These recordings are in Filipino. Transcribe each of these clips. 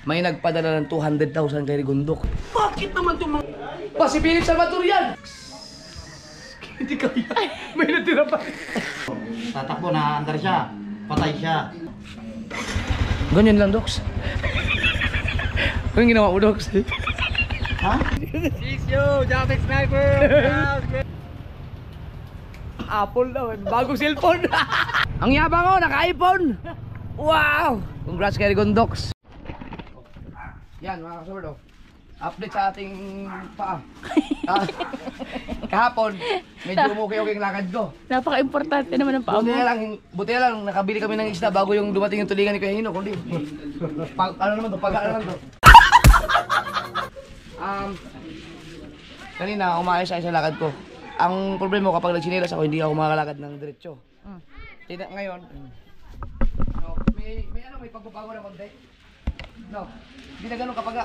may nagpadala ng 200,000 kay Rigondok. Bakit naman itong mga... Pa, si Philip Salvador yan! Hindi kaya. May natira pa. Tatakbo na, andar siya. Patay siya. Ganyan lang, Docs. Ano yung ginawa mo, Docs? Ha? Sisyo, Javex Sniper! Apple daw, bagong cellphone. Ang yabang ko, naka-iPhone. Wow! Congrats kay Rigondox. Yan mga kasubard, update sa ating paa. Kahapon, medyo umukay-okay ang lakad ko. Napaka-importante naman ang paa mo. Buti na lang, nakabili kami ng isda bago yung dumating yung tulingan ni Kuya Hino. Kundi, ano naman to, pag-ano naman to. Kanina, umayos sa lakad ko. Ang problema ko kapag nagsinelas ako, hindi ako makakalakad ng diretsyo. Ngayon, no, may pagpapago na konti. No, hindi na ganun kapag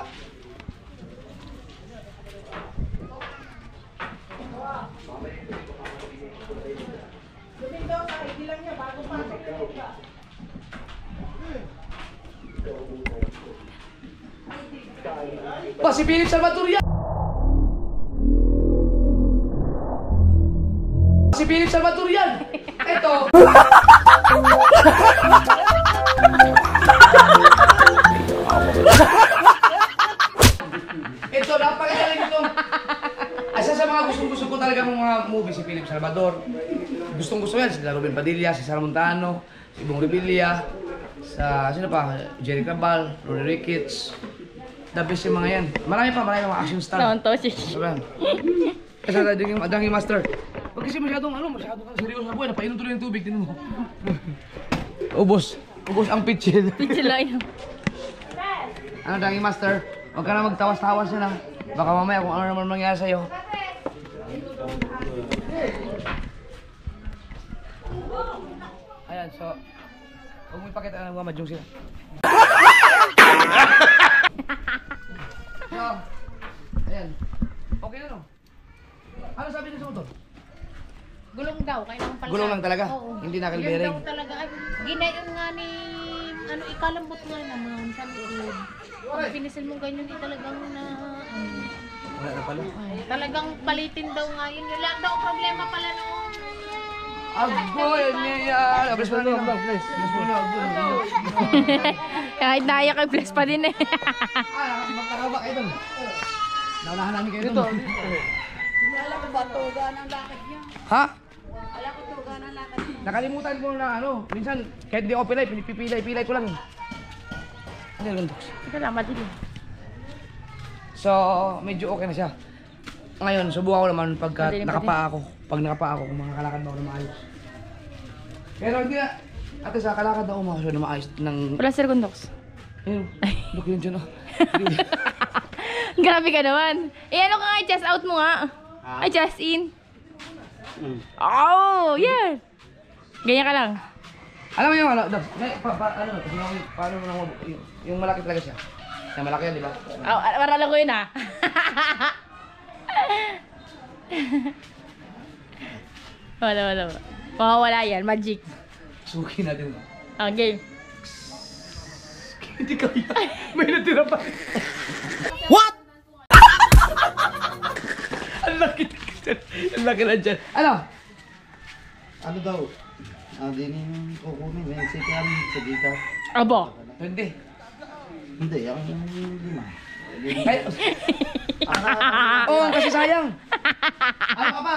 pa, si Philip Salvador yan! Si Philip Salvador yan! Ito! Ito, napakagaling ito. Asa sa mga gustong-gusto ko talaga ng mga movie, si Philip Salvador. Gustong-gusto yan, si Ruben Padilla, si Sara Montano, si Bong Revilla, sa sino pa? Jerry Cabal, Ronnie Ricketts. The best yung mga yan. Marami pa mga action star. Sobrang. Kasi yung Adanging Master. Huwag kasi masyadong seryoso na buhay. Napainom tuloy ng tubig. Tinan mo. Ubos ang pitchil. Pitchil lang yun. Ano, Adanging Master? Huwag ka na magtawas-tawas na lang. Baka mamaya kung ano naman mangyari sa'yo. Ayan, so... Huwag mo ipakita na nagmamadyong sila. So, ayan. Okay na no? Ano sabi niyo sa motor? Gulong daw, kailangan pala. Gulong lang talaga? Oo. Hindi na Yan kalbering? daw talaga. Ay, ginayon nga ni, ikalambot nga naman sa likod. Pag pinisil mo ganyan, talagang na, Wala na pala. talagang palitin daw nga yun. Yung lang daw problema pala noong. Agoy! Niya! Bless pa rin ako. Bless pa rin ako. Kahit naiyak ay bless pa din eh. Nakaba kayo doon. Naunahan namin kayo doon. Alam ko ba, tuga ng lakad niya? Ha? Alam ko tuga ng lakad niya. Nakalimutan ko na ano. Minsan, kahit di ako pilay, pinipipilay ko lang. Ano yun, Docs? Ito lang, madilim. So, medyo okay na siya. Ngayon, subukan ko naman pagka nakapa ako. Pag nakapa ako, kung makakalakad ba ako na maayos. Pero hindi na. Ate, sa kalakad na umakas na maayos ng... Wala Sir Gondox. Ayun, look yun dyan. Grabe ka naman. Eh ano ka nga, chest out mo nga. Ay, chest in. Oh, yeah. Ganyan ka lang. Alam mo yung ano, Doc, ano, paano mo nang yung malaki talaga siya. Yung malaki yan, di ba? Oh, marala ko yun ah. Wala. Mawawala yan, magic. Suki natin ba? Game. Hindi kaya. May natira pa. Ang laki na dyan. Ano? Ano daw? Din yung kukunin. May sikihan sa dito. Abo. Hindi. Hindi, ang lima. Ay, oh, kasi sayang. Ano ka pa?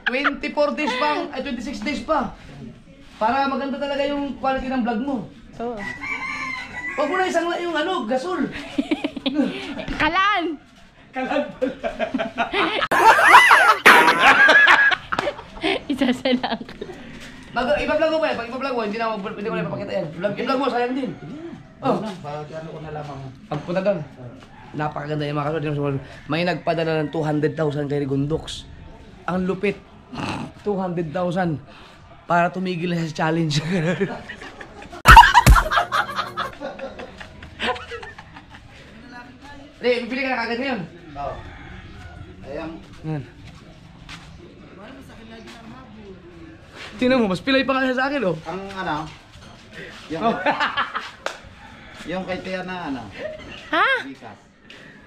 24 days pa, ay 26 days pa. Para maganda talaga yung quality ng vlog mo. Oo. Huwag mo na isang yung ano, gasol. Kalaan! Kalan Isa sa lang. Iba-vlog mo ba yan? Pag iba-vlog mo, hindi ko na ipapakita yan. I-vlog mo, sayang din. Oh. Pag ano ko na lamang. Pagpunta doon, napakaganda yung mga kasunod. May nagpadala ng 200,000 kay Rigondox. Ang lupit. 200,000 para tumigil na sa challenge. Bibili ka na kagad ngayon. Oo. Ayan. Yan. Tingnan mo, mas pilay pa nga siya sa akin, oh. Ang ano? Yung... Yung kay Tia na ano, Ha? Gcash.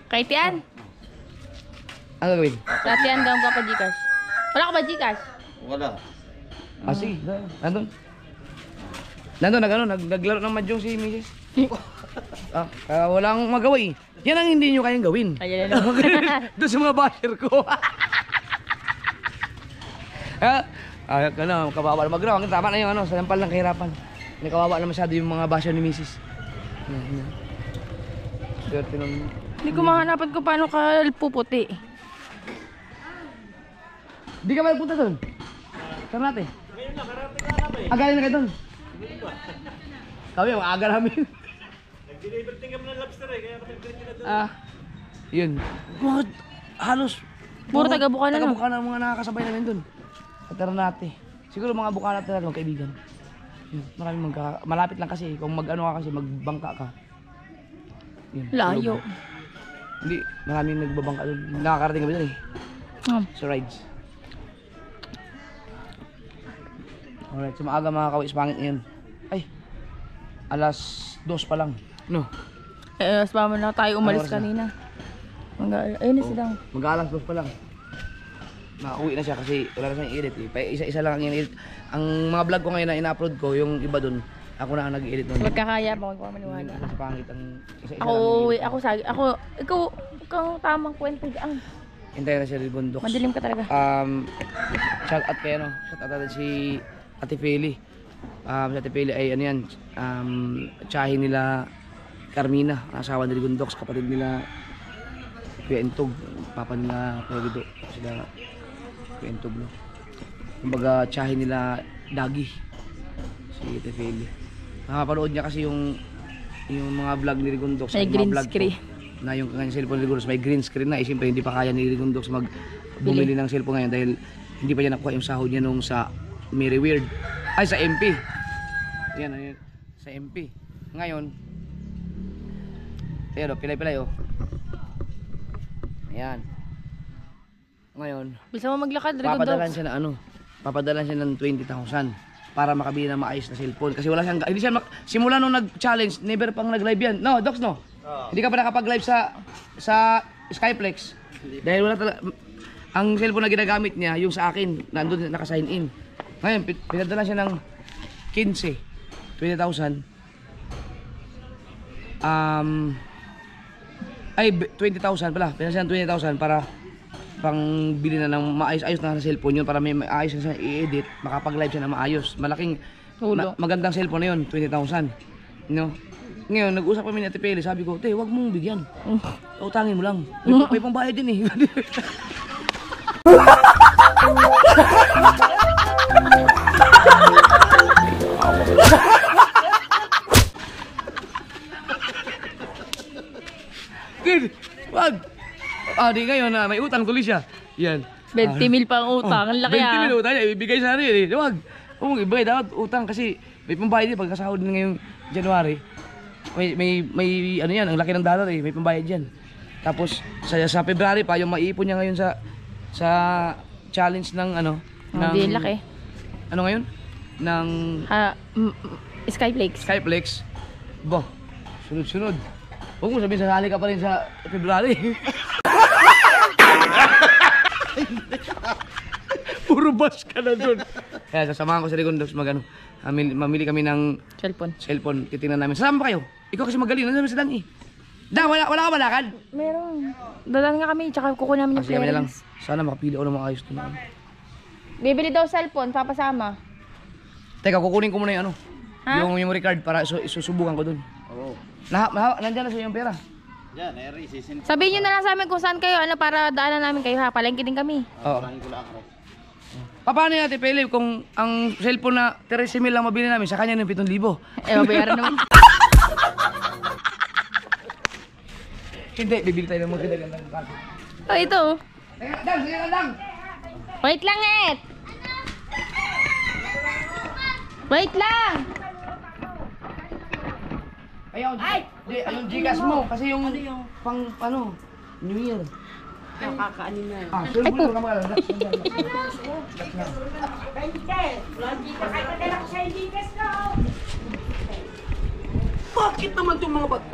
Kay Tian? Ano gawin? Sa Tian daw ka pa Gcash. Wala ka ba Gcash? Wala. Sige. Nandun. Naglaro ng mahjong si Mrs. Walang magawa eh. Yan ang hindi nyo kayang gawin. Ayan na. Doon sa mga basher ko. Kawawa na magraw. Tama na yung sampal ng kahirapan. Kawawa na masyado yung mga basher ni Mrs. Swerte nung... Hindi ko mahanapan kung paano ka puputi. Di ka ba nagpunta doon? Saan natin? Galing na kayo doon? Kami, ang aga namin. Nag-deliver din kami ng lobster eh, kaya kami pinagkina doon. Yun. God, halos Puro taga-Bukana na. Taga-Bukana ang mga nakakasabay namin doon. Sa Ternate. Siguro mga Bukana talaga, kaibigan. Yun, maraming malapit lang kasi. Kung mag-ano ka kasi, magbangka ka. Yun, Layo. tulog. Hindi, maraming nagbabangka doon. Nakakarating kami doon eh. Sa rides. Alright, so maaga mga kawis pangit ngayon. Ay, alas 2 pa lang. No? Mas mama na tayo umalis Ano oras na? kanina. Ayun na sila. Mag-aalas 2 pa lang. Nakauwi na siya kasi wala na siyang i-edit eh. Isa-isa lang ang i-edit. Ang mga vlog ko ngayon na ina-upload ko, yung iba dun, ako na ang nag-i-edit nun. Magkakaya pa, magpapaniwala. Kasi pangit ang isa-isa Ako, lang. ikaw tamang kwento dyan. Hintayin na siya rin bundok. Madilim ka talaga. Shout out kay shout out natin si Ate Feli. Si Ate Feli ay ano yan, tsahin nila Carmina, asawa ni Rigondox, kapatid nila Kuya Intog, papa nila Kuya Guido, sila Kuya Intog, no? Kumbaga tsahin nila Dagi, si Ate Feli. Nakapanood niya kasi yung mga vlog ni Rigondox, May yung mga green vlog ko, screen. na yung kanyang cellphone ni Rigondox may green screen na, siyempre hindi pa kaya ni Rigondox bumili ng cellphone ngayon dahil hindi pa niya nakuha yung sahod niya nung sa Mary Weird, ay sa MP. Yan, sa MP. Ngayon, ayan o, pilay-pilay o. Ayan. Ngayon, Bisa mo maglakad, papadalan Rigondox. siya na papadalan siya ng 20,000 para makabili ng maayos na cellphone. Kasi wala siyang, hindi siya, simula nung nag-challenge, never pang nag-live yan. No, Docs, no? Hindi ka pa nakapag-live sa Skyplex. Dahil wala talaga, ang cellphone na ginagamit niya, yung sa akin, nandun naka-sign in. Ngayon, pinadala siya ng 20,000. Ay, 20,000 pala. Pinadala siya ng 20,000 para pang bili na ng maayos-ayos na cellphone yun para may maayos na siya i-edit, makapag-live siya na maayos. Malaking, magandang cellphone na yun, 20,000. No? Ngayon, nag-usap kami ni Ate Peli, sabi ko, te, wag mong bigyan. Utangin mo lang. May pambayad din eh. Kid, wag. Di ngayon na may utang tuloy siya. Yan. 20 mil pang utang, ang laki 20 mil utang niya, ibigay sa akin eh. Wag. Kung ibigay dapat utang kasi may pambayad din pagkasahod din ngayong January. May ano yan, ang laki ng dollar eh, may pambayad yan. Tapos sa February pa yung maiipon niya ngayon sa challenge ng ano, ng Hindi laki. Ano ngayon? Ng Skyplex. Skyplex. Bo, sunod-sunod. Huwag mo sabihin sasali ka pa rin sa February. Puro bash ka na dun. Kaya sasamahan ko si Rigondox mamili kami ng cellphone. Titingnan namin. Sasama ba kayo? Ikaw kasi magaling. Nandun sa Dan eh. Dan, wala ka ba lakad? Meron. Dalan nga kami, tsaka kukunin namin yung Kasi kami na lang. clearance. Sana makapili ako ng mga ayos doon. Bibili daw cellphone, papasama. Teka, kukunin ko muna yung ano. Ha? Yung memory card para isusubukan ko doon. Oo. Nandiyan na sa yung pera. Yan, Eri, sisin. Sabihin nyo na lang sa amin kung saan kayo, para daanan namin kayo ha. Palengke din kami. Oo. Parahin ko lang ako. Paano natin, Pele, kung ang cellphone na 13,000 lang mabili namin, sa kanya ng 7,000? Mabayaran naman. Hindi, bibili tayo ng magandang card. Ito. Teka, Dan, sige na lang. Wait lang, Et. Wait lang. Ayun, Gcash mo. Kasi yung pang, New Year. Nakakaanin na. Ay po. Bakit naman itong mga bat?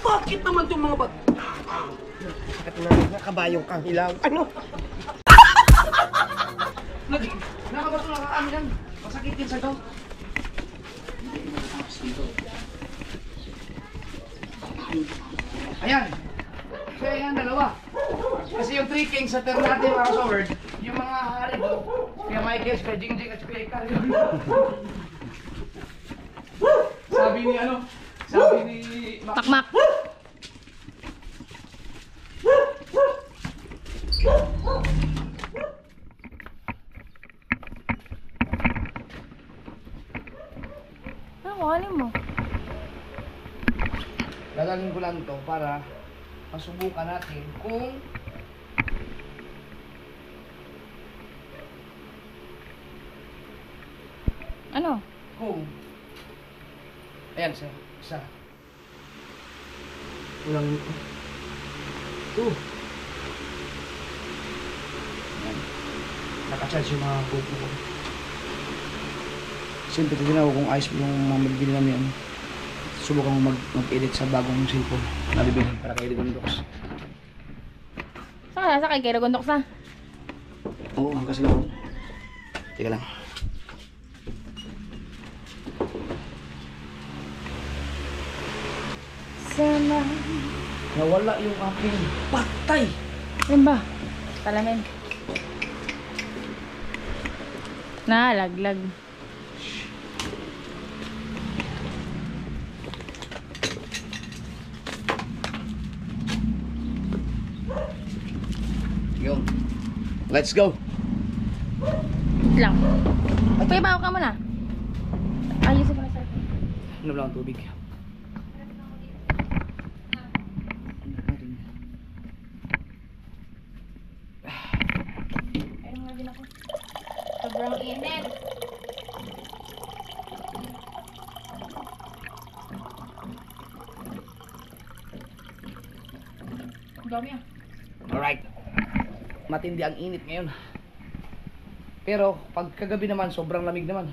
Bakit naman itong mga bat? Bakit na kabayong kang ilaw? Ano? Nakabato na kaano yan. Masakitin sa ito. Ayan. So ayan, dalawa. Kasi yung 3 kings sa turn natin mga sword, yung mga hari do, kaya Michael, kaya Jingjing at kaya Ikar. Sabi ni ano? Sabi ni Makmak. Kuhanin mo. Dadalhin ko lang to para masubukan natin kung Ano? ayan siya, isa. Walang... Ayan. Nakacharge yung mga GoPro ko. Siyempre tignan ko kung ayos yung mga mabibili namin yan. Subukan ko mag-edit sa bagong cellphone na bibili para kay Rigondox. Saan ka nasa kay Gondok sa? Oo, kasi lang. Teka lang. Sana. Nawala yung aking patay. Yan ba? Talamin. Nalaglag. Yun. Let's go. Wait lang. Paibaw ka muna. Ayusin ko na sa Ano lang ang tubig. Ayun nga din ako. Sobrang init. Ang dami ah. Alright. Matindi ang init ngayon. Pero pag kagabi naman, sobrang lamig naman.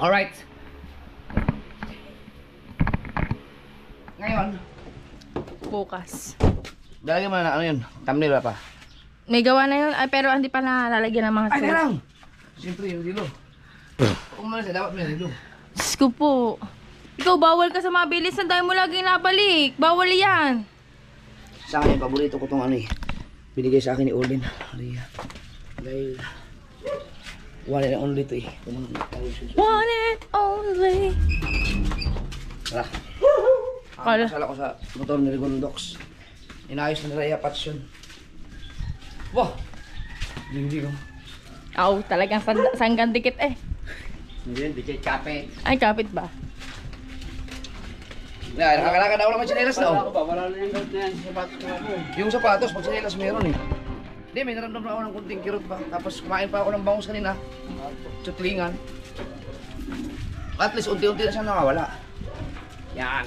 Alright. Ngayon, Bukas. lalagyan mo na ano yun? Thumbnail pa. May gawa na yun, ay, pero hindi pa nalalagyan ng mga Ay, sulat. teka lang! Siyempre, yung dilo. Kung mo na siya, dapat may dilo. Diyos ko po. Ikaw, bawal ka sa mabilis. Ang dahil mo laging nabalik. Bawal yan. Sa akin, paborito ko tong ano eh. Binigay sa akin ni Olin. Maria. Dahil, one and only to eh. One and only. Tara. Kala. Kasala ko sa motor ni Rigondox. Inayos na nila i-patch yun. Wah! Hindi ko. Aw, talagang sanggan dikit eh. Hindi yun, di kay kape. Ay, kapit ba? Nakakalakad ako naman sinelas na Wala oh. ko ba? Wala na yung belt na yan. Sapatos ko ako. Yung sapatos, pag sinelas meron eh. Hindi, may naramdaman ako ng kunting kirot pa. Tapos kumain pa ako ng bangus kanina. Tsutlingan. At least unti-unti na siya nakawala. Yan.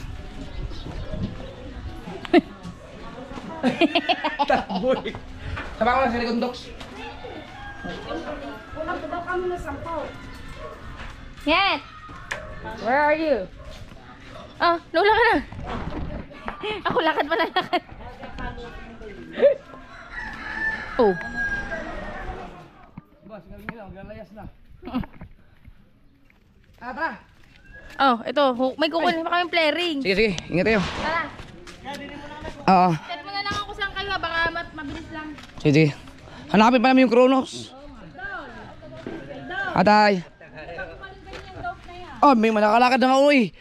Takboy. Sama ko lang si Rigondox. Yan! Where are you? Ah, lula ka na. Ako lakad pa na lakad. Oh. Ba, sige lang, maglalayas na. Tara! Oh, ito. May kukunin pa kaming flaring. Sige, sige. Ingat kayo. Tara. Oo. Set mo na lang ako saan kayo. Baka mabilis lang. Sige, sige. Hanapin pa namin yung Kronos. Atay. Oh, may manakalakad na nga ako eh.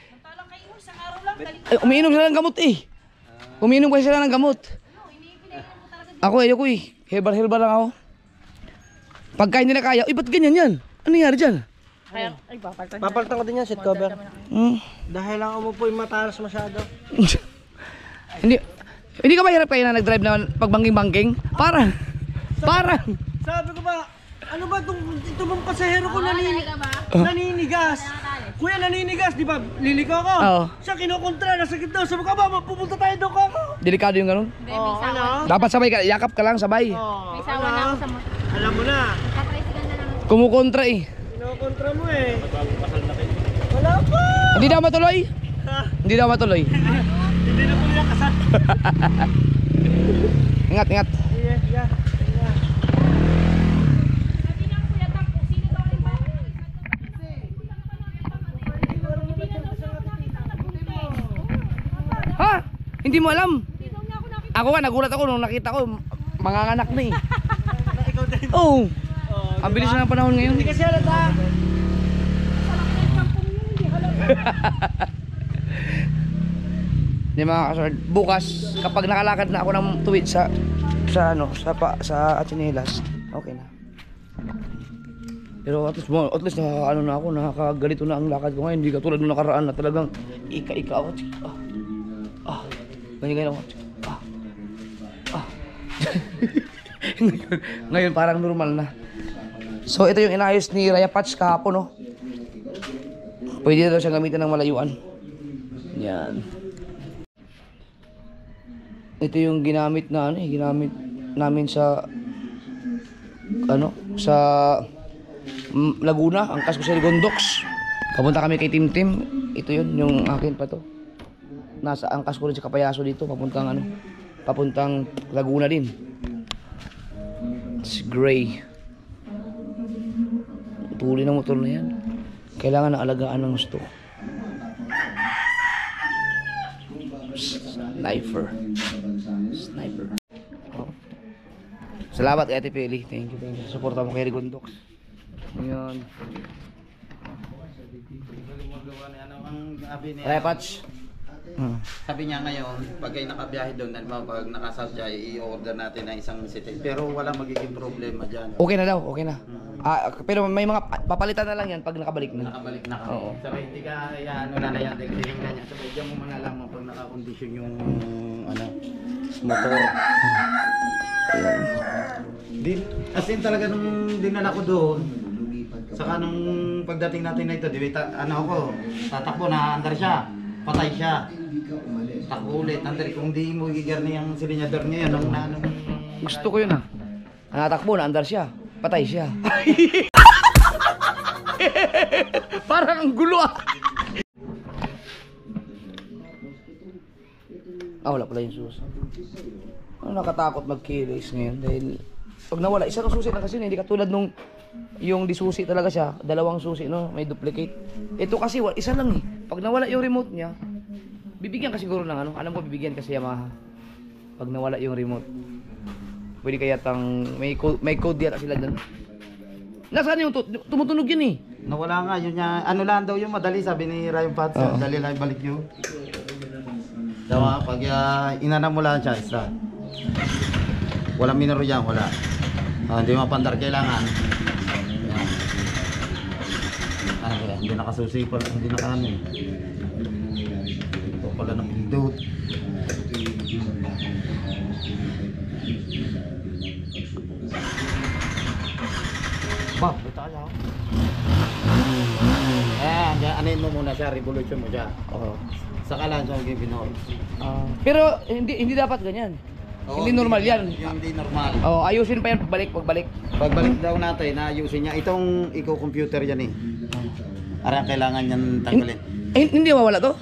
Ay, umiinom sila ng gamot eh. Umiinom kasi sila ng gamot. Ako ayoko eh. Herbal lang ako. Pagka hindi na kaya, ba't ganyan yan? Ano nangyari dyan? Kaya, ay, papaltan. Papalitan ko din yan, seat cover. Hmm. Dahil lang umupo yung matalas masyado. Hindi ka ba hirap kayo na nag-drive na pagbangking-bangking? Parang. Sabi ko ba, ano ba itong pasahero ko Talaga ba? naninigas? Kuya, naninigas, di ba? Liliko ako. Oo. Siya kinukontra, nasa gitna. Sabi ka ba, pupunta tayo doon ako. Delikado yung ganun. Hindi, may sawa. Dapat sabay ka, yakap ka lang sabay. May sawa na ako sa mga. Alam mo na. Katricycle na lang. Kumukontra eh. Kinukontra mo eh. Wala pa. Hindi daw matuloy. Ha? Hindi daw matuloy. Hindi na po yung kasal. Ingat, ingat. Yeah, yeah. Ha? Hindi mo alam? Ako nga, nagulat ako nung nakita ko, manganganak na eh. Oo. Ang bilis na ng panahon ngayon. Hindi kasi halata. Hindi mga kasord, bukas kapag nakalakad na ako ng tuwid sa Achinelas, okay na. Pero at least na ako, nakakagalito na ang lakad ko ngayon, hindi katulad nung nakaraan na talagang ika-ika ako. Ganyan ako. ngayon parang normal na. So ito yung inayos ni Raya Patch kahapon, no. Pwede na daw siyang gamitin ng malayuan. Yan. Ito yung ginamit na ginamit namin sa sa Laguna, ang Angkas ko sa Gondox. Papunta kami kay Tim Tim. Ito yun, yung akin pa to. Nasa Angkas ko rin sa Kapayaso dito, papuntang Laguna din. It's gray. Tuloy ng motor na yan. Kailangan na alagaan ng gusto. Sniper. Oh. Salamat kay Ate Peli. Thank you. Suporta mo kay Rigondox. Ngayon. Raya Patch. Sabi niya ngayon, pag kayo nakabiyahe doon, pag nakasal siya, i-order natin ng isang sitting. Pero wala magiging problema dyan. Okay na daw, okay na. Pero may mga papalitan na lang yan pag nakabalik na. Nakabalik na kami. Oo. Sabi, hindi ka, ano na yan, tingin ka niya. Sabi, diyan mo malalaman pag nakakondisyon yung, motor. Din, as in talaga nung dinala ko doon, saka nung pagdating natin na ito, tatakbo na andar siya, patay siya. Takbo ulit, andar, kung di mo gigarni ang silinyador niya, Gusto ko yun natakbo na andar siya, patay siya. Parang ang gulo wala pala yung susi. Nakatakot magkilis ngayon dahil pag nawala, isa ng susi na kasi hindi katulad nung yung disusi talaga siya, dalawang susi, no, may duplicate. Ito kasi isa lang eh. Pag nawala yung remote niya, bibigyan ka siguro ng alam ko bibigyan kasi Yamaha. Pag nawala yung remote, pwede kaya may code yata sila dyan. Nasaan yung tumutunog yun eh? Nawala nga, yun niya, lang daw yung madali, sabi ni Ryan Pats, dali lang balik yun. Dawa, pag inanam mo lang siya, start. Walang minero yan, wala. Hindi mapandar kailangan. Hindi nakasusi pa, hindi nakaano. Ito pala ng pindot. Ba, ito kaya ako. Anin mo muna siya, revolution mo siya. Saka lang siya maging pinol. Pero hindi dapat ganyan. Hindi normal yan. Yung hindi normal. Ayusin pa yan pagbalik. Pagbalik daw natin, ayusin niya. Itong computer yan eh. Arang kailangan yan tanggalin. Hindi mawala to?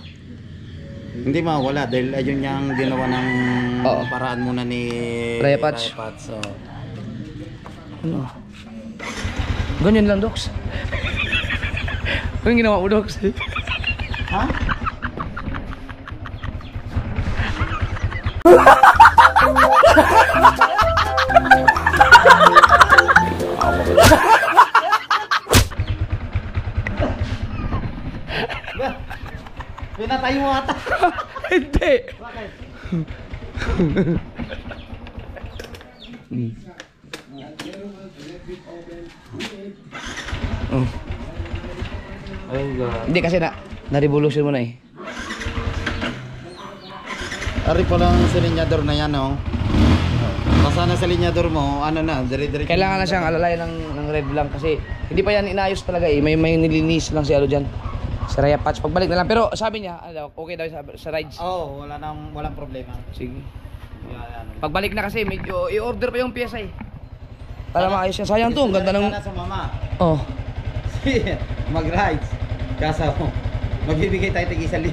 Hindi mawala dahil ayun yung ginawa ng paraan muna ni Raya Patch. Ganyan lang, Docs. Ano yung ginawa mo, Docs? Ha? Pinatay mo ata. Hindi. Bakit? Hindi kasi na-revolution mo na eh. Ari pa lang silinyador na yan, no? Basta na silinyador mo, dire-dire. Kailangan na siyang alalayan ng rev lang kasi hindi pa yan inayos talaga eh. May nilinis lang si dyan. Si Raya Patch, pagbalik na lang. Pero sabi niya, ano, okay daw sa rides. Oo, walang problema. Sige. Yan. Pagbalik na kasi, medyo i-order pa yung pyesa eh. Para maayos siya. Sayang to, ang ganda ng... Sana sa mama. Oh. Mag-rides. Kaso, magbibigay tayo tig 1,000.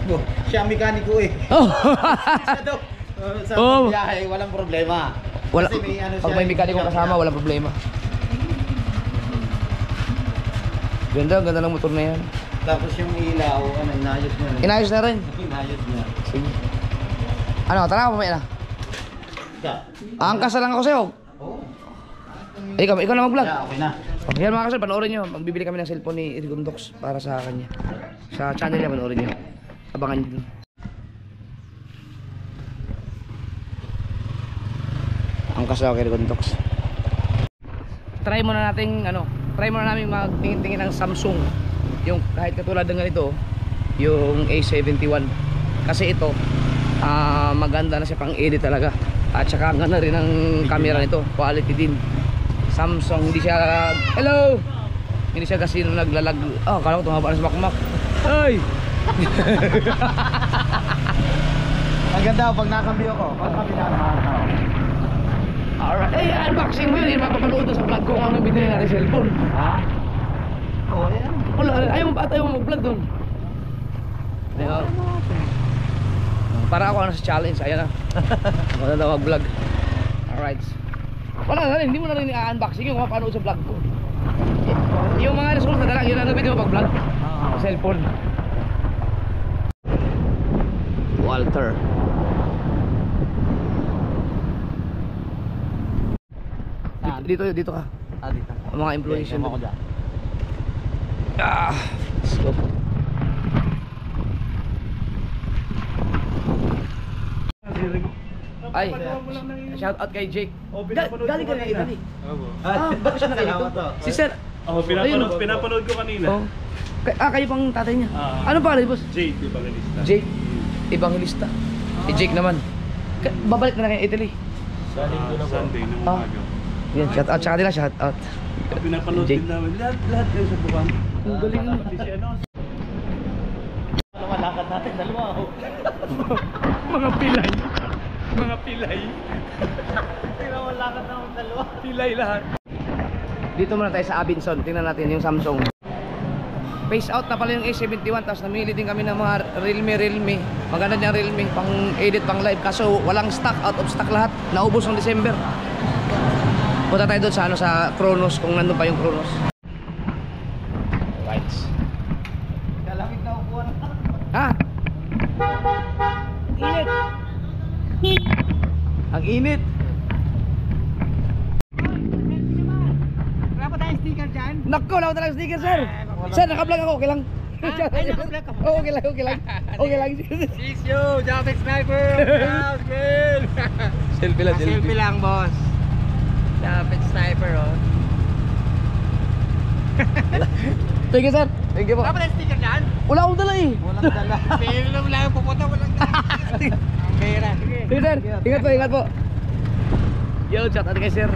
Siya ang mekaniko eh. Oh. Siya daw, sa Oh. biyahe, walang problema. Wala, Kasi may ano pag siya, may mekaniko siya- kasama, walang problema. Ganda, ganda ng motor na yan. Tapos yung ilaw, ano, inayos niya rin. Inayos na rin. Inayos niya. Sige. Ano, tara, mamaya na. Siya. Angkas na lang ako sa'yo. Oo. Ikaw na mag-vlog. Yeah, okay na. Okay, yan mga kasal, panoorin nyo. Magbibili kami ng cellphone ni Rigondox para sa kanya. Sa channel niya, panoorin nyo. Abangan nyo dun. Angkas na ako kay Rigondox. Try muna natin, namin magtingin-tingin ng Samsung. Yung kahit katulad ng ganito, yung A71. Kasi ito, maganda na siya pang edit talaga. At saka ang ganda rin ng camera nito, quality din. Samsung, hindi siya, hello! Hindi siya kasi naglalag. Kala ko tumaba na sa makmak. Ay! Ang ganda pag nakambio ko. Pag kabila na. Alright. Unboxing mo yun. Mapapanood doon sa vlog ko kung ano binili natin cellphone. Ha? Oo, yan. Wala, ayaw mo mag-vlog doon. Para ako sa challenge, ayan na. Wala na mag-vlog. Alright. Wala na rin, hindi mo na rin i-unboxing yung mapapanood sa vlog ko. Yung mga resulta na lang, yun ang video pag-vlog. Cellphone. Walter. Dito ka. Dito. Ang mga employees yun. Ako dyan. Let's go. Ay, shout out kay Jake. Galing ka na Italy. Bakit siya nakilito? Si Sir. Pinapanood ko kanina. Oh. Kayo pang tatay niya. Ah. Ano pa rin, boss? Jade, Evangelista. Jake. Evangelista. Si Jake naman. Babalik na kay Italy. Sunday ng Ah. umaga. Yan, shout out sa kanila, shout out. Pinapanood Jake. din namin. Lahat kayo sa buwan. Ang galing mo. Pati si ano. Malakad natin, dalawa ako. Mga pilay. Mga pilay. Malakad natin, dalawa. Pilay lahat. Dito muna tayo sa Abinson. Tingnan natin yung Samsung. Face out na pala yung A71. Tapos namili din kami ng mga Realme. Maganda niyang Realme. Pang edit, pang live. Kaso walang stock. Out of stock lahat. Naubos ng December. Punta tayo doon sa, sa Kronos. Kung nandun pa yung Kronos. Right. Kalamig na upuan. Ha? Init. Ang init. Wala pa tayong sticker dyan? Nako, wala ko talagang sticker, sir. Sir, naka-vlog ako, okay lang. Ay, naka-vlog ka? Oo, okay lang, okay lang. Okay lang. Peace you, Japet Sniper! Proud girl! Selfie lang, Selfie lang, boss. Japet Sniper, oh. Thank you, sir. Thank you po. Wala pa tayong sticker dyan? Wala akong dala eh. Walang dala. Pero lang lang pupunta, walang dala. Ang pera. Sige. Sige, sir. Ingat po, ingat po. Yo, chat natin kay sir.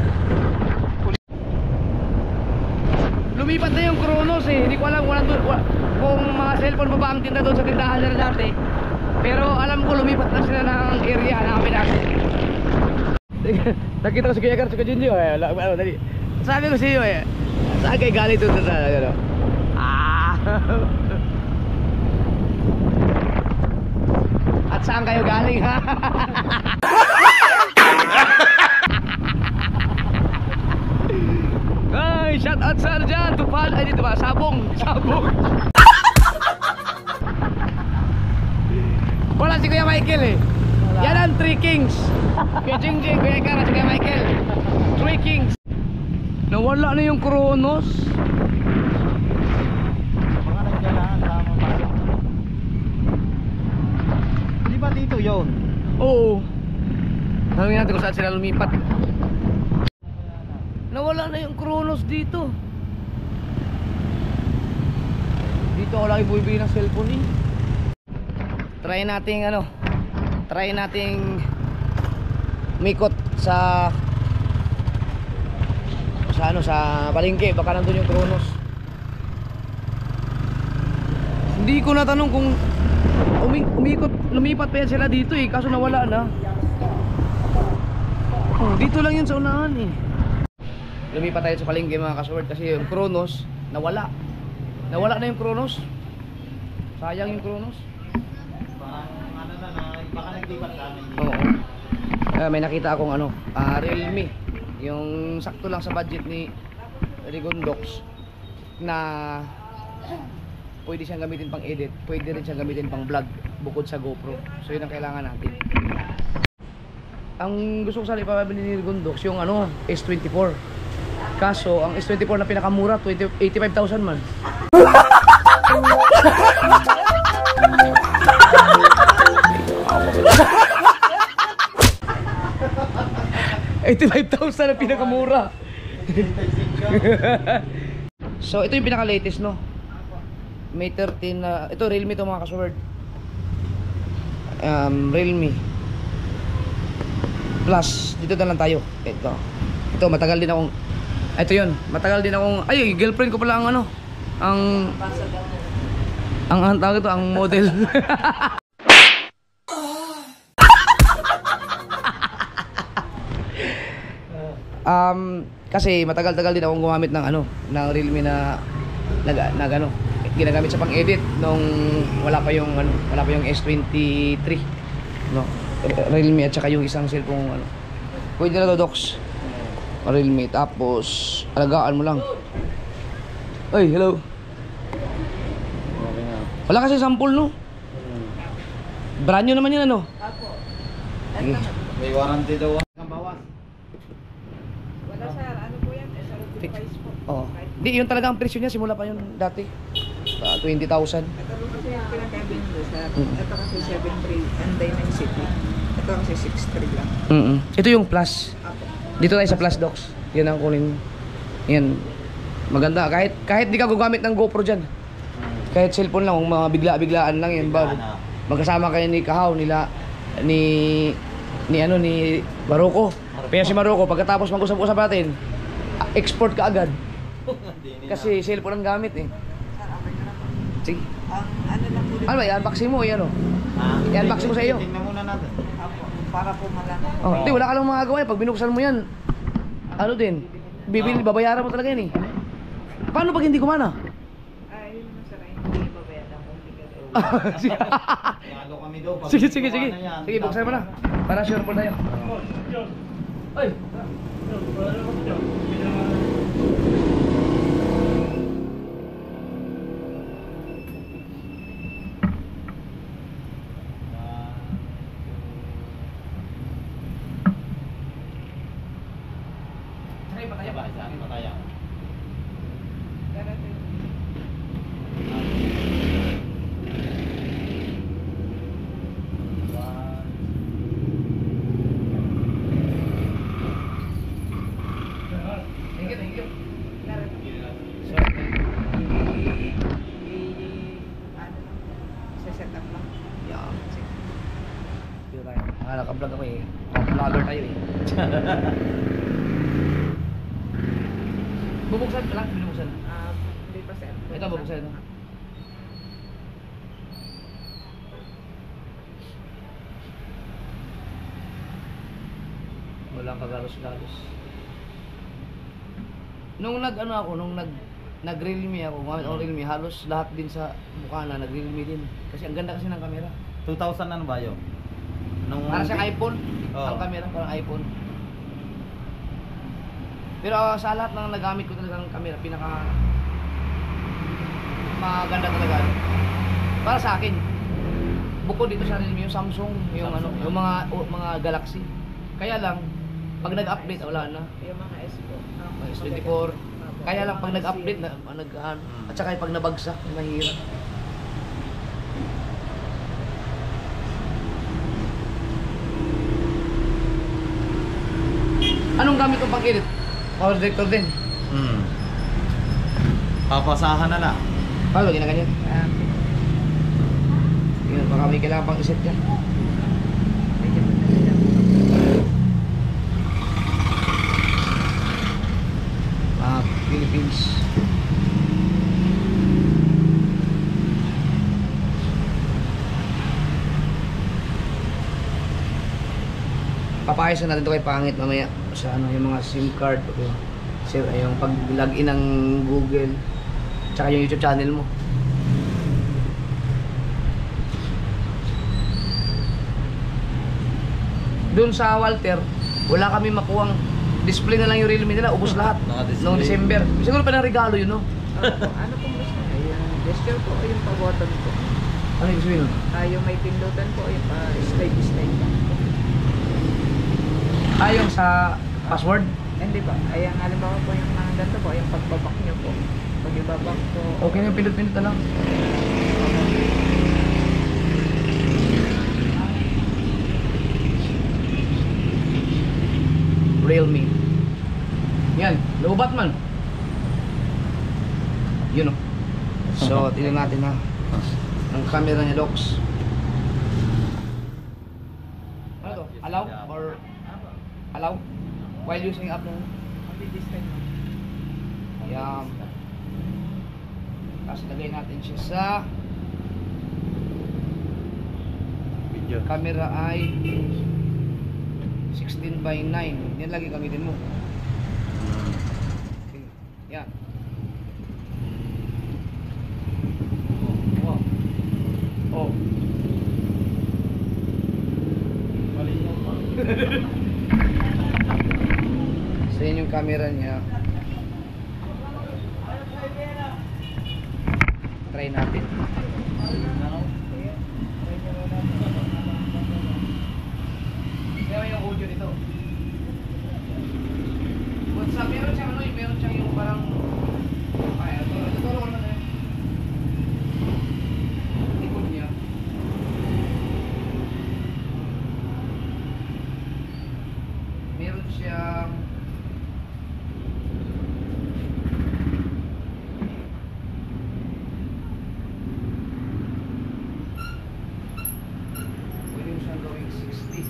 Lumipat na yung Kronos eh. Hindi ko alam kung mga cellphone pa ba ang tinda doon sa tindahan nila dati. Pero alam ko lumipat na sila ng area na kami dati. Nakita ko si Kuya Gar, si Kuya Junjo eh. Dali. Sabi ko sa iyo eh. Saan kayo galing doon sa ano? At saan kayo galing ha? Ay, shout out sa ano dyan, Tupal, ay dito ba, Sabong. Wala si Kuya Michael eh. Yan ang 3 Kings. Kuya Jingjing, Kuya Ikara, si Kuya Michael. 3 Kings. Nawala na yung Kronos. Mga nagdalaan, tama ba? Di ba dito yun? Oo. Tanungin natin kung saan sila lumipat. Nawala na yung Kronos dito. Dito ako lagi bumibili ng cellphone eh. Try nating mikot sa palengke, baka nandun yung Kronos. Hindi ko natanong kung lumipat pa yan sila dito eh, kaso nawala na. Dito lang yun sa unahan eh. Lumipat tayo sa palengke mga kasword kasi yung Kronos nawala. Nawala na yung Kronos. Sayang yung Kronos. Baka naglipat ka. Oo. May nakita akong Realme. Yung sakto lang sa budget ni Rigondox na pwede siyang gamitin pang edit, pwede rin siyang gamitin pang vlog bukod sa GoPro. So yun ang kailangan natin. Ang gusto ko sana ipapabili ni Rigondox yung S24. Kaso ang S24 na pinakamura 85,000 man. $85,000 na pinakamura. So ito yung pinaka latest no. May 13 na ito Realme to mga kasword. Realme Plus, dito na lang tayo. Ito matagal din akong matagal din akong girlfriend ko pala ang ang tawag ito, ang model. Kasi matagal-tagal din akong gumamit ng ng Realme na ginagamit sa pang-edit nung wala pa yung S23 no. Realme at saka yung isang cellphone pwede na to Docs. Realme tapos alagaan mo lang. Oy, hello. Wala kasi sample no. Brand new naman yun Apo. Sige. May warranty daw. Ang bawas. Wala sir, ano po yan? SRP price po. Oh. Di yun talaga ang presyo niya simula pa yun dati. 20,000. Ito po kasi yung pinakabin nyo sir. Ito kasi 7.3 and Dimensity. Ito kasi 6.3 lang. Ito yung plus. Apo. Dito tayo sa plus Docs. Yan ang kunin. Yan. Maganda. Kahit di ka gugamit ng GoPro dyan. Kahit cellphone lang, mga bigla-biglaan lang yan. Magkasama kayo ni Kahaw, ni Maroko. Kaya si Maroko, pagkatapos mag-usap-usap natin, export ka agad. Kasi cellphone ang gamit eh. Sir, okay ka na po. Sige. Ang ano lang po. Ano ba, i-unboxing mo yan i-unboxing mo sa iyo. Tingnan muna natin. Apo. Para po malaman po. Hindi, wala ka lang magagawa eh. Pag binuksan mo yan, babayaran mo talaga yan eh. Paano pag hindi kumana? Ay, yun naman sir, hindi babayaran kung hindi ka Yalo kami daw. Pag Sige. kumain na yan. Sige, buksan mo na. Para sure po tayo. Ay! Sakay pa tayo ba? Pataya. Thank you. Set up lang. Yeah. Dito tayo. Naka-vlog ako eh. Vlogger tayo eh. Bubuksan ka lang, binubuksan. Hindi pa sir. Ito bubuksan. Walang kagalos-galos. Nung nag-Realme ako, gumamit ako Realme, halos lahat din sa mukha na nag-Realme din. Kasi ang ganda kasi ng camera. 2,000 ano ba yun? Para siyang iPhone, Oo. ang camera parang iPhone. Pero sa lahat ng nagamit ko talaga ng camera, maganda talaga. Para sa akin. Bukod dito sa Realme, yung Samsung, yung yung mga Galaxy. Kaya lang pag nag-update wala na. Yung mga S po. S24. Kaya lang pag nag-update at saka pag nabagsak, mahirap. Anong gamit mo pang edit? Power director din. Papasahan na lang. Paano ginaganyan? Yun, baka may kailangan pang iset yan. Philippines. ayos na natin ito kay pangit mamaya sa ano yung mga SIM card, okay. Sir, yung pag-login ng Google, tsaka yung YouTube channel mo. Doon sa Walter, wala kami makuhang display na lang yung Realme nila, ubos lahat. Naka-display. Noong December. Siguro pa ng regalo yun, no? Ano pong gusto niya? Yung gesture po o yung pa-button po? Ano yung gusto yun? Yung may pindutan po, yung pa-slide lang po. Yung sa password? Hindi ba? Ayan, halimbawa po yung mga ganito po, yung pagbabak niyo po. Pag ibabak po, Okay na yung pindot-pindot na lang. Realme. Yan, loobat man. Yun o. So, tingnan natin ha. Ang camera niya, Docs. Ano to? Allow? Or allow? While using app mo? only this time. Yan. Tapos lagay natin siya sa Video. camera ay 16:9. Yan lagi gamitin mo. Okay. Yan. Oh. Oh. So yun yung camera niya. Try natin. Kaya yung audio nito. What's up? Meron siyang ano, meron siyang yung parang tutulong ko naman likod niya. Meron siyang pwede mo siyang gawing 60.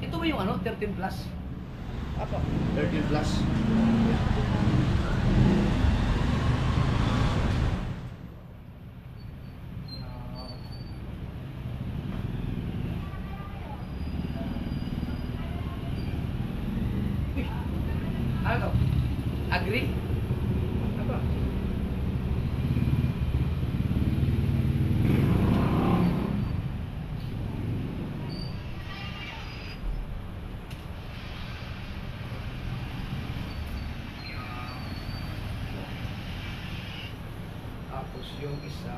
Ito ba yung ano? 13 plus? Apo. 13 plus. Ano to? Agree? Apa? Tapos yung isa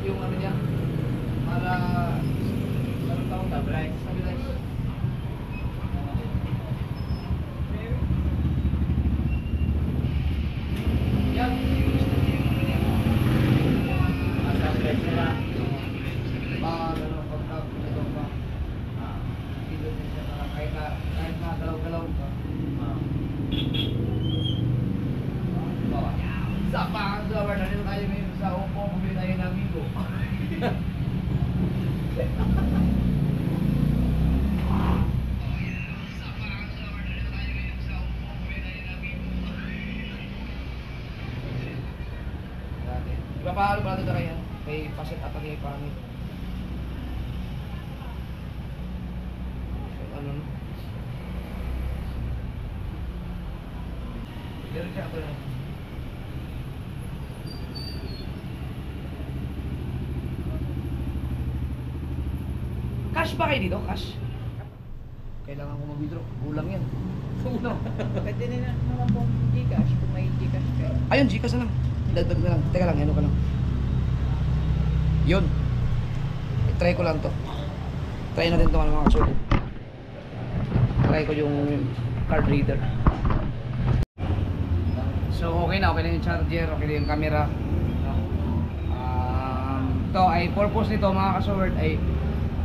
yung ano niya para anong tawag na? Stabilize. Yan. Stabilize nila. Ano, pagka ito pa. Pindot din siya para kahit na galaw-galaw pa. Sa pang-cover na dito tayo ngayon sa Oppo, bumili tayo ng Vivo. Ipapahalo pa natin ito kaya kay paset up ang ipangit. Ano no? Meron siya ako na. Cash ba kayo dito? Cash? Kailangan ko mag-withdraw. Kulang yan. Kulang. Pwede na naman pong Gcash, kung may Gcash kayo. Ayun, Gcash na lang. Dagdag na lang. Teka lang, ano ka lang. Yun. I-try ko lang to. Try natin ito mga kasulit. Try ko yung card reader. So okay na yung charger, okay na yung camera. Ito ay purpose nito mga kasword ay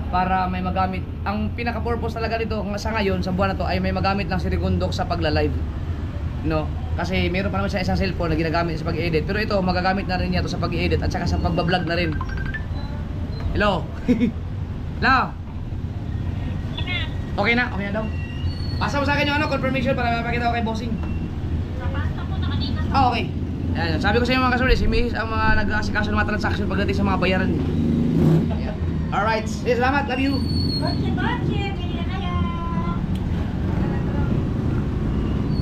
para may magamit. Ang pinaka-purpose talaga dito sa ngayon, sa buwan na to, ay may magamit lang si Rigondok sa pagla-live. No? Kasi meron pa naman siya isang cellphone na ginagamit sa pag-edit. Pero ito, magagamit na rin niya to sa pag-edit at saka sa pagbablog na rin. Hello? Hello? Okay na? Okay na daw? Pasa mo sa akin yung confirmation para mapakita ko kay Bossing. Ah, okay. Ayan, sabi ko sa inyo mga kasuri, si Miss ang mga nag-aasikaso ng mga transaction pagdating sa mga bayaran. Ayan. Alright, salamat, love you.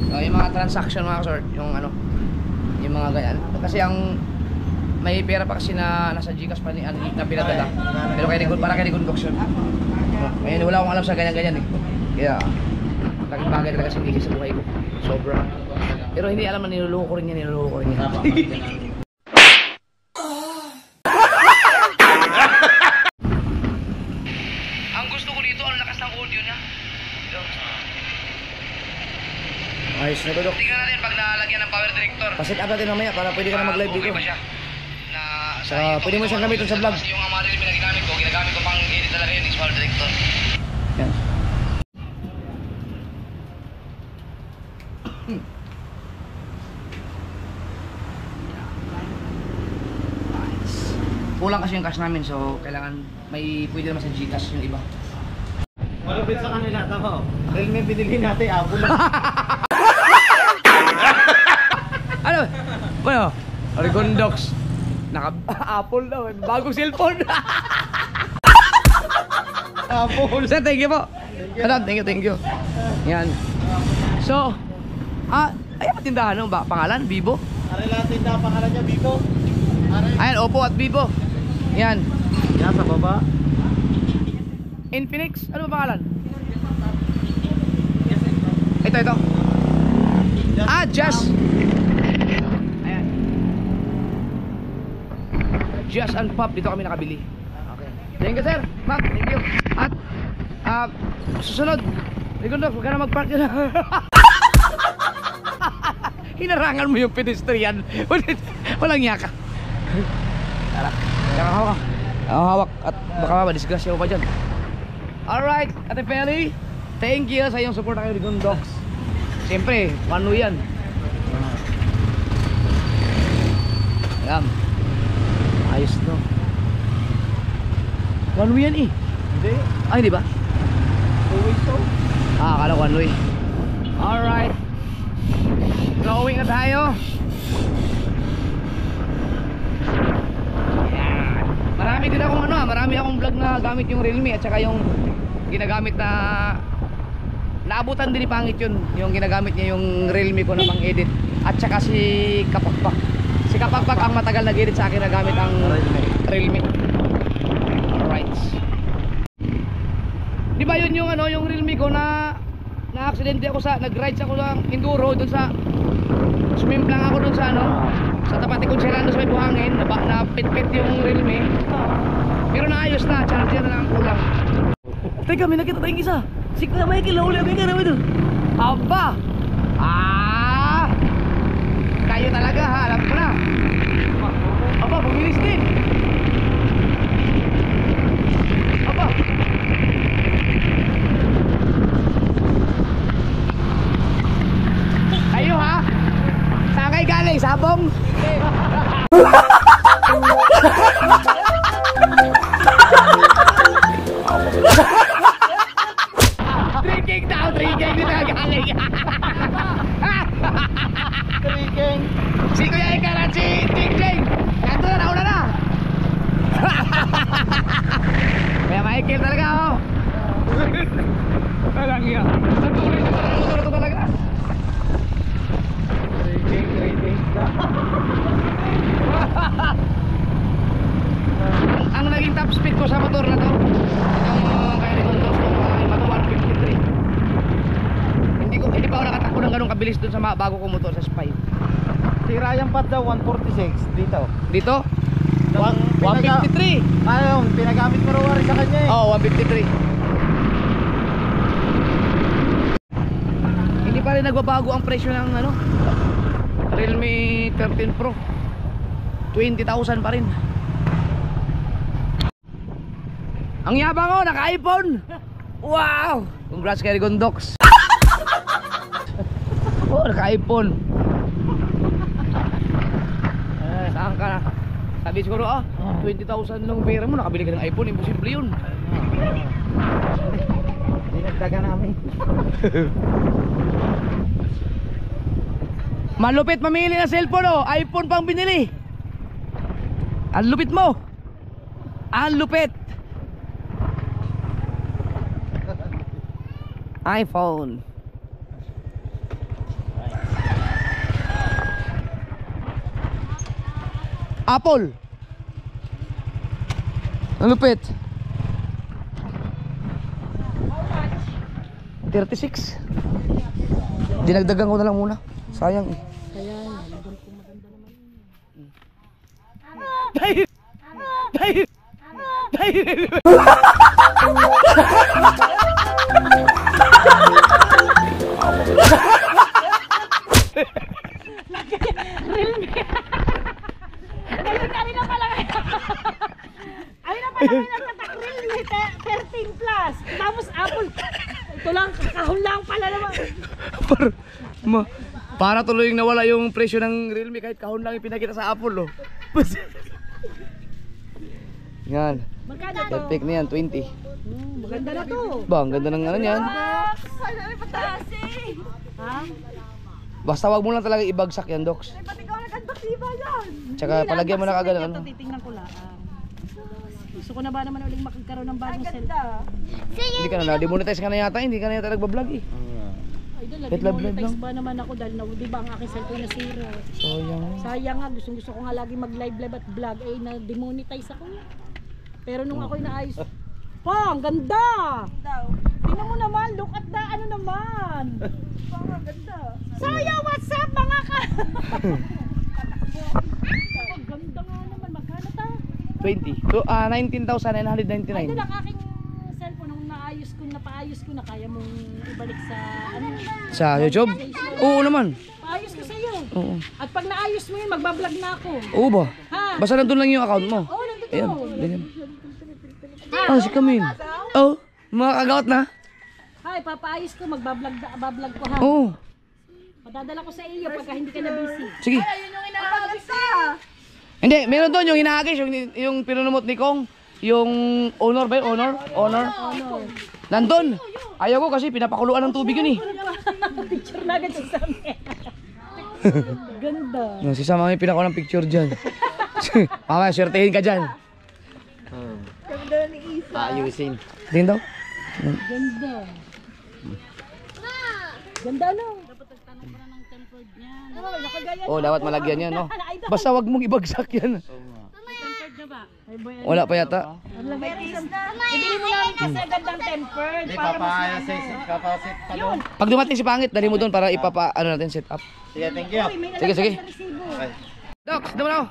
So, yung mga transaction mga kasuri, yung ano, yung mga ganyan. Kasi ang may pera pa kasi na nasa Gcash pa ni na pinadala. Pero para kay Rigondok yun. Ngayon wala akong alam sa ganyan-ganyan eh. Kaya, laking bagay talaga si Miki sa buhay ko. Sobra. Pero hindi alam na niloloko ko rin yan. Ang gusto ko dito, ang lakas ng audio niya. Ayos na to, Dok. Tingnan natin pag nalagyan ng power director. Pasit up natin mamaya para pwede ka na mag-live dito. Okay ba siya? Pwede mo siyang gamitin sa vlog. Yung mga rin ginagamit ko pang edit talaga yun, is power director. Yan. Kulang kasi yung cash namin, so kailangan may pwede naman sa Gcash yung iba. Malupit sa kanila, tama. Dahil may binili natin, apple lang. Ano? Ano? Rigondox. Naka-apple daw, bagong cellphone. Apple. Sir, thank you po. Thank you. Yan. So, ay tindahan ng pangalan, Vivo. Arela tindahan pangalan niya, Vivo. Ayan, Oppo at Vivo. Yan. Yan sa baba. Infinix, ano ba pangalan? Ito. Just. Ayan. Just and Pop, dito kami nakabili. Okay. Thank you, sir. Ma'am, thank you. At, susunod. Rigondok, huwag ka na mag-park dyan. Hinarangan mo yung pedestrian. Walang yaka. Tara. Hawak. Hawak. At baka madisgrasya ko pa dyan. Alright, Ate Feli. Thank you sa iyong support kay Rigondok. Siyempre, one way yan. Ayan. Ayos no. One way yan eh. Hindi. Ay, di ba? Always so. Akala one way. Alright. Going na tayo. Ayan. Marami din akong marami akong vlog na gamit yung Realme at saka yung ginagamit na naabutan din ni Pangit yun. Yung ginagamit niya yung Realme ko na pang-edit. At saka si Kapakpak. Si Kapakpak ang matagal nag-edit sa akin na gamit ang Realme. Alright. Di ba yun yung yung Realme ko na aksidente ako nag-rides ako ng enduro doon sa sumimplang ako doon sa sa tapat ni Conselando sa may buhangin, na pit-pit yung Realme. Pero naayos na, charger na lang ang kulang. Teka, may nakita tayong isa. Si Kuya Michael, nauli ang ka naman doon. Aba! Kayo talaga ha, alam ko na. Aba, bumilis din. Aba. Kayo ha? Saan kayo galing? Sabong? Drinking daw, drinking dito galing. Drinking. Si Kuya Ikaran, si Drinking. Kanto na, nauna na. Kuya Michael talaga ako. Walang iya. Sa tuloy na motor ito talaga. Drinking. Ang naging top speed ko sa motor na to, itong kaya nitong Yamaha 153. Hindi pa ako nakatakbo ng ganun kabilis dun sa bago kong motor sa Spy. Si Ryan Pat daw 146 dito. Dito? 153. Ayun, pinagamit mo raw sa kanya eh. Oo, 153. Hindi pa rin nagbabago ang presyo ng Realme 13 Pro. 20,000 pa rin. Ang yabang ko, naka-iPhone! Wow! Congrats kay Rigondox! Oh, naka-iPhone! Saan ka na? Sabi siguro 20,000 lang pera mo, nakabili ka ng iPhone, imposible yun. Dinagdagan namin. Malupit mamili ng cellphone iPhone pang binili. Ang lupit mo. Ang lupit. iPhone. Apple. Ang lupit. 36. Dinagdagan ko na lang muna. Sayang eh. Dahil Realme 13 plus. Tapos Apple. Ito lang, kakahon lang pala naman. Para tuloy nawala yung presyo ng Realme kahit kahon lang yung pinakita sa Apple Yan. Magkano to? Perfect na yan, 20. Maganda na to. Ba, ang ganda ng ano yan. Ha? Basta wag mo lang talaga ibagsak yan, Docs. Ba't ikaw nagkagbaksiba yan? Tsaka palagyan mo na kagad ng ano. Ito, titingnan ko lang. Gusto ko na ba naman uling makagkaroon ng bagong cellphone? Hindi ka na, demonetize ka na yata, hindi ka na yata nagbablog eh. Idol, Kahit live lang. nag-monetize ba naman ako dahil di ba ang aking cellphone nasira? Sayang. Sayang nga, gusto ko nga lagi mag-live at vlog eh na-demonetize ako. Pero nung ako'y naayos, ang ganda! Tingnan mo naman, look at the ano naman! Ang ganda! So yo, what's up mga ka? Ang ganda nga naman, magkano ta? 20. So, 19,999. Idol, ang aking cellphone nung napaayos ko na kaya mong ibalik sa ano? Sa YouTube? Oo naman. Paayos ko sa iyo. Oo. At pag naayos mo yun, magbablog na ako. Oo ba? Ha? Basta nandun lang yung account mo. Oo, nandito. Ayan, ganyan. Si Camille. Oh, makakagaot na. Hay, papaayos ko, magbablog ko ha. Oo. Padadala ko sa iyo pagka hindi ka na busy. Sige. Hindi, meron doon yung hinahagis, yung pinunumot ni Kong. Yung honor ba yun? Honor? Nandun. Ayaw ko kasi pinapakuluan ng tubig yun eh. Picture na agad sa amin. Ganda. Si Sama may pinakuha ng picture dyan. Mamaya, swertehin ka dyan. Ayusin. Tingin daw. Ganda. Ganda ano? Dapat nagtanong ko na ng tempered niya. Oo, nakagaya. Oh, dapat malagyan yan, no? Basta wag mong ibagsak yan. Tempered na ba? Wala pa yata. Ibili mo namin kasi gandang tempered. Para mas Kapasit pa doon. Pag dumating si Pangit, dali mo doon para ano natin set up. Sige, thank you. Sige. Docs, doon ako.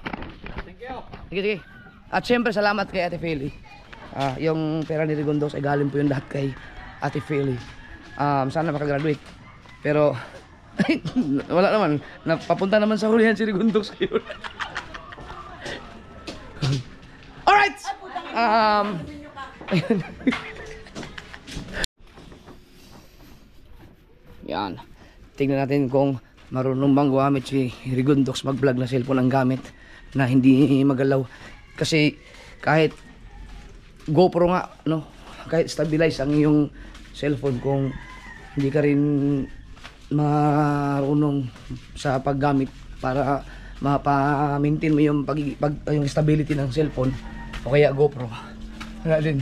Thank you. Sige. At syempre, salamat kay Ate Feli. Yung pera ni Rigondox ay galing po yung lahat kay Ate Feli. Sana makagraduate. Pero, wala naman. Napapunta naman sa hulihan si Rigondox kayo. Alright! Yan. Tingnan natin kung marunong bang gumamit si Rigondox mag-vlog na cellphone ang gamit na hindi magalaw. Kasi kahit GoPro nga, no, kahit stabilize ang iyong cellphone kung hindi ka rin marunong sa paggamit para mapa-maintain mo yung yung stability ng cellphone o kaya GoPro. Wala din.